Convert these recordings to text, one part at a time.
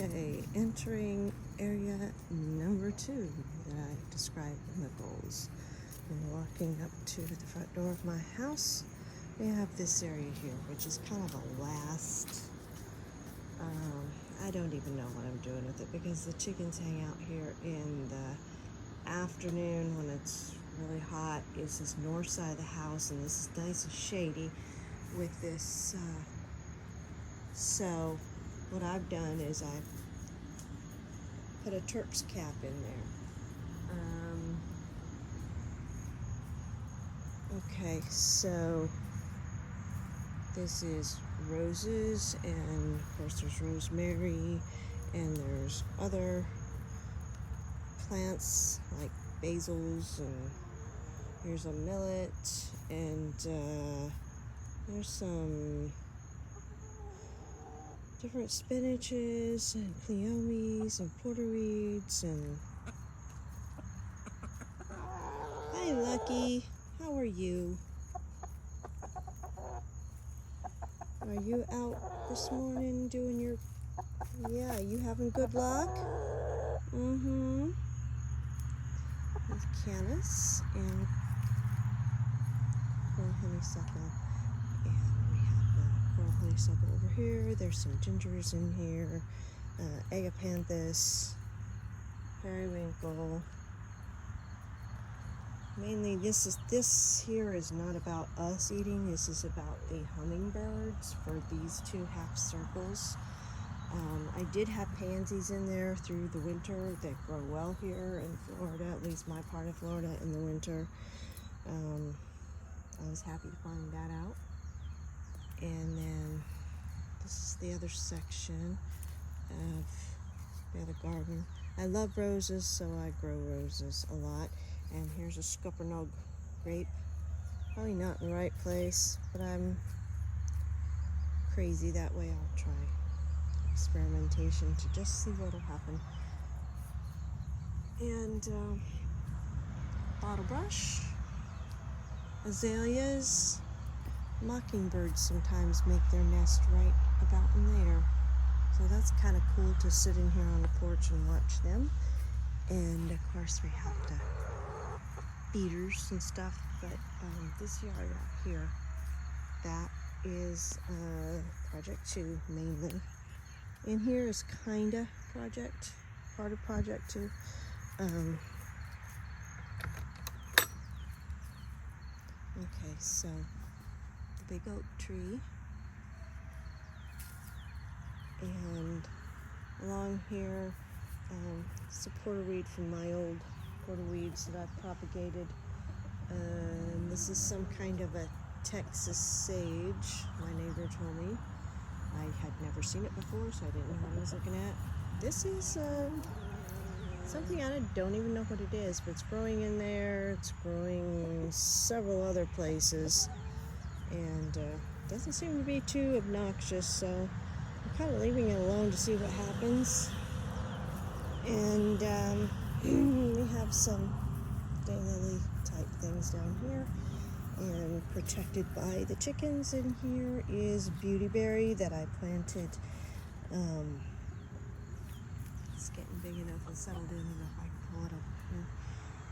Okay, entering area number 2 that I described in the goals. And walking up to the front door of my house, we have this area here, which is kind of a last. I don't even know what I'm doing with it because the chickens hang out here in the afternoon when it's really hot. It's this north side of the house, and this is nice and shady with this. So what I've done is I've put a Turk's cap in there. Okay, so this is roses, and of course there's rosemary, and there's other plants like basils, and here's a millet, and there's some different spinaches and cleomes and porterweeds. And hi Lucky, how are you? Are you out this morning doing your, yeah, you having good luck? With canis and coral honeysuckle. And we have the coral honeysuckle over here. There's some gingers in here. Agapanthus, periwinkle. Mainly this here is not about us eating. This is about the hummingbirds for these 2 half circles. I did have pansies in there through the winter that grow well here in Florida, at least my part of Florida in the winter. I was happy to find that out. And then this is the other section of the other garden. I love roses, so I grow roses a lot. And here's a scuppernong grape. Probably not in the right place, but I'm crazy that way. I'll try experimentation to just see what'll happen. And bottle brush, azaleas, mockingbirds sometimes make their nest right about in there. So that's kind of cool to sit in here on the porch and watch them. And of course we have the feeders and stuff, but this yard out here, that is project 2 mainly. In here is kinda part of project 2. Okay, so the big oak tree, and along here, it's a porterweed from my old porterweeds that I've propagated. This is some kind of a Texas sage, my neighbor told me. I had never seen it before, so I didn't know what I was looking at. This is something I don't even know what it is, but it's growing in there. It's growing several other places, and doesn't seem to be too obnoxious, so I'm kind of leaving it alone to see what happens. And we have some daylily type things down here, and protected by the chickens in here is beautyberry that I planted. It's getting big enough and settled in enough I can pull it over here.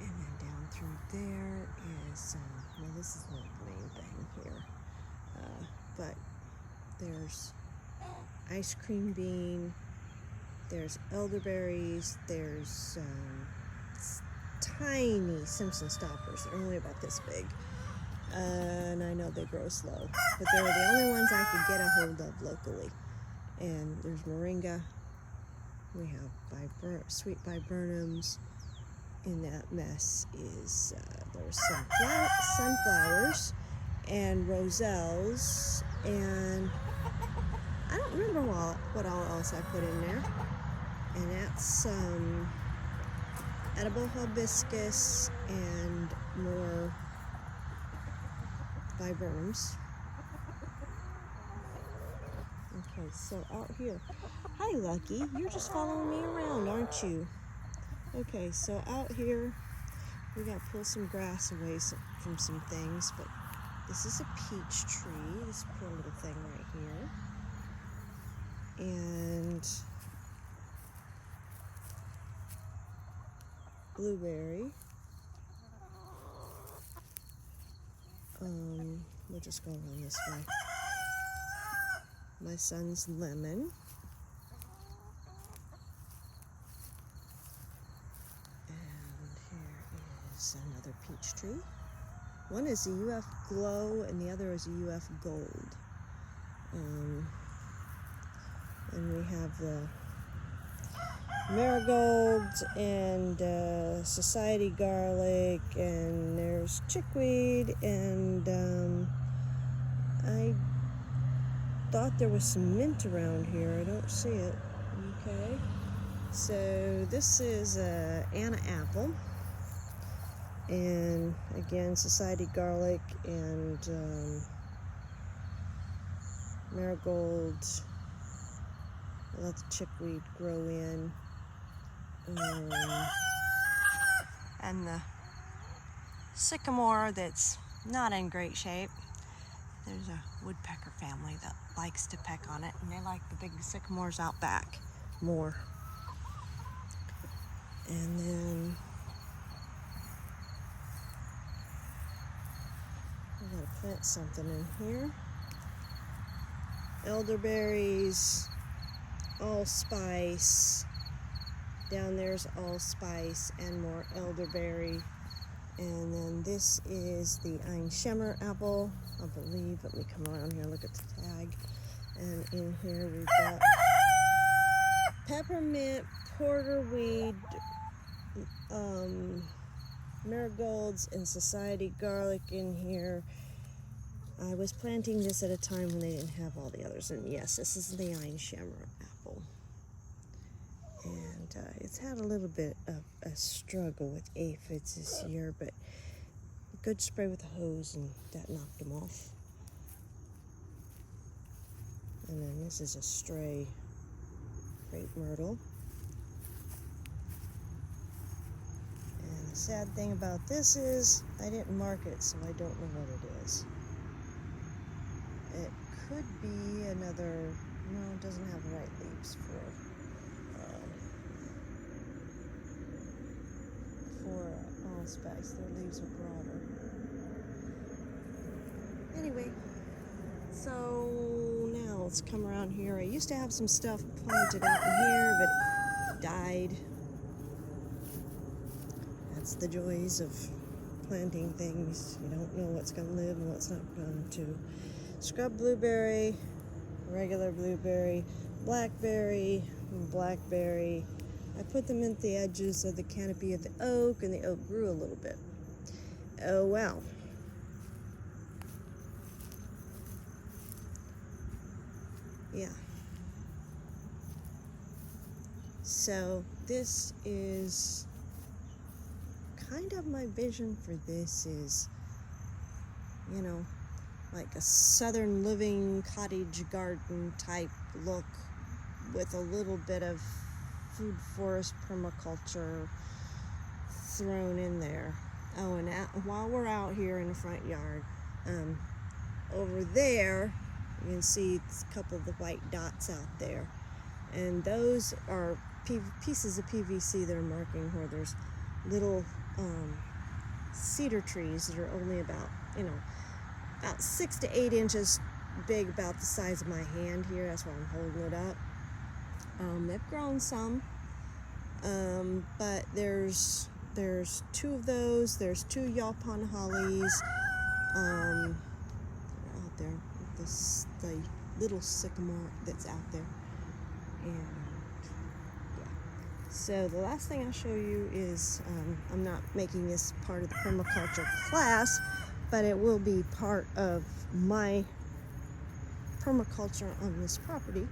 And then down through there is, well, this is not the main thing here, but there's ice cream bean, there's elderberries, there's tiny Simpson stoppers. They're only about this big. And I know they grow slow, but they were the only ones I could get a hold of locally. And there's moringa. We have sweet viburnums. In that mess is there's some sunflowers and roselles, and I don't remember what all else I put in there. And that's edible hibiscus and more viburnums. Okay, so out here, hi Lucky, you're just following me around, aren't you? Okay, so out here we got to pull some grass away from some things, but this is a peach tree, this poor little thing right here. And blueberry. We'll just go around this way. My son's lemon. And here is another peach tree. One is a UF Glow and the other is a UF Gold. And we have the marigolds and society garlic, and there's chickweed, and I thought there was some mint around here. I don't see it. Okay, so this is Anna apple, and again society garlic and marigolds. Let the chickweed grow in. And the sycamore that's not in great shape. There's a woodpecker family that likes to peck on it, and they like the big sycamores out back more. And then I gotta plant something in here. Elderberries, allspice. Down there's allspice and more elderberry. And then this is the Einsheimer apple, I believe. Let me come around here and look at the tag. And in here we've got peppermint, porterweed, marigolds, and society garlic in here. I was planting this at a time when they didn't have all the others. And yes, this is the Einsheimer apple. And it's had a little bit of a struggle with aphids this year, but a good spray with a hose and that knocked them off. And then this is a stray crepe myrtle. And the sad thing about this is I didn't mark it, so I don't know what it is. It could be another, no, it doesn't have white leaves for allspice. Their leaves are broader. Anyway, so now let's come around here. I used to have some stuff planted out in here, but it died. That's the joys of planting things. You don't know what's going to live and what's not going to. Scrub blueberry, regular blueberry, blackberry, and blackberry. I put them at the edges of the canopy of the oak, and the oak grew a little bit. Oh well. Yeah. So this is kind of my vision for this is, you know, like a southern living cottage garden type look with a little bit of food forest permaculture thrown in there. Oh, and while we're out here in the front yard, over there you can see a couple of the white dots out there, and those are pieces of PVC that are marking where there's little cedar trees that are only about, about 6 to 8 inches big, about the size of my hand here. That's why I'm holding it up. They've grown some, but there's 2 of those. There's 2 Yaupon hollies out there. The little sycamore that's out there, and yeah. So the last thing I'll show you is I'm not making this part of the permaculture class, but it will be part of my permaculture on this property.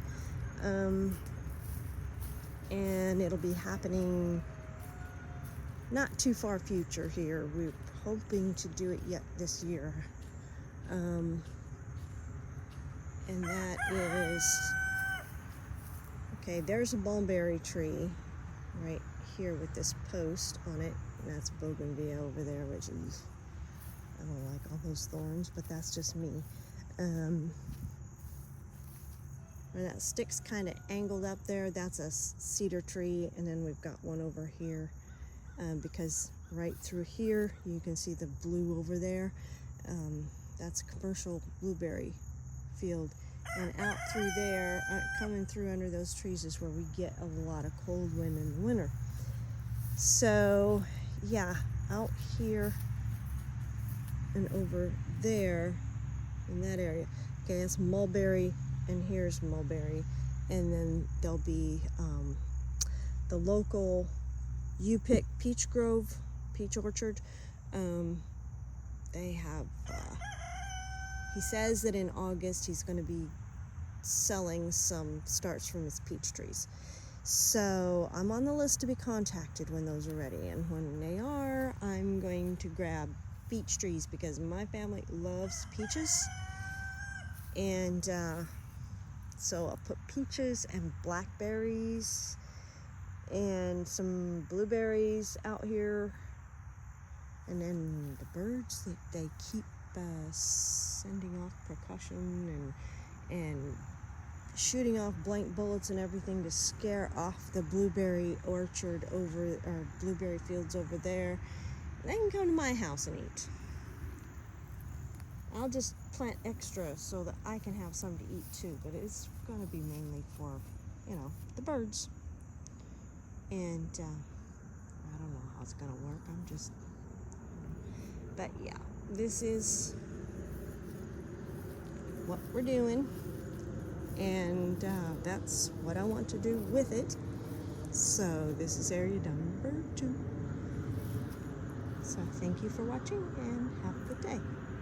And it'll be happening not too far future here. We're hoping to do it yet this year. And that is, okay, there's a mulberry tree right here with this post on it. And that's bougainvillea over there, which is, I don't like all those thorns, but that's just me. Where that stick's kind of angled up there, that's a cedar tree, and then we've got one over here because right through here you can see the blue over there. That's a commercial blueberry field, and out through there, coming through under those trees, is where we get a lot of cold wind in the winter. So yeah, out here and over there in that area, okay, that's mulberry, and here's mulberry, and then there'll be the local U-Pick Peach Grove, Peach Orchard. They have, he says that in August he's going to be selling some starts from his peach trees. So I'm on the list to be contacted when those are ready, and when they are, I'm going to grab peach trees because my family loves peaches. And so I'll put peaches and blackberries and some blueberries out here. And then the birds, they keep sending off percussion and shooting off blank bullets and everything to scare off the blueberry orchard over, or blueberry fields over there. And they can come to my house and eat. I'll just plant extra so that I can have some to eat too, but it's going to be mainly for, you know, the birds. And I don't know how it's going to work. But yeah, this is what we're doing, and that's what I want to do with it. So this is area number 2. So thank you for watching, and have a good day.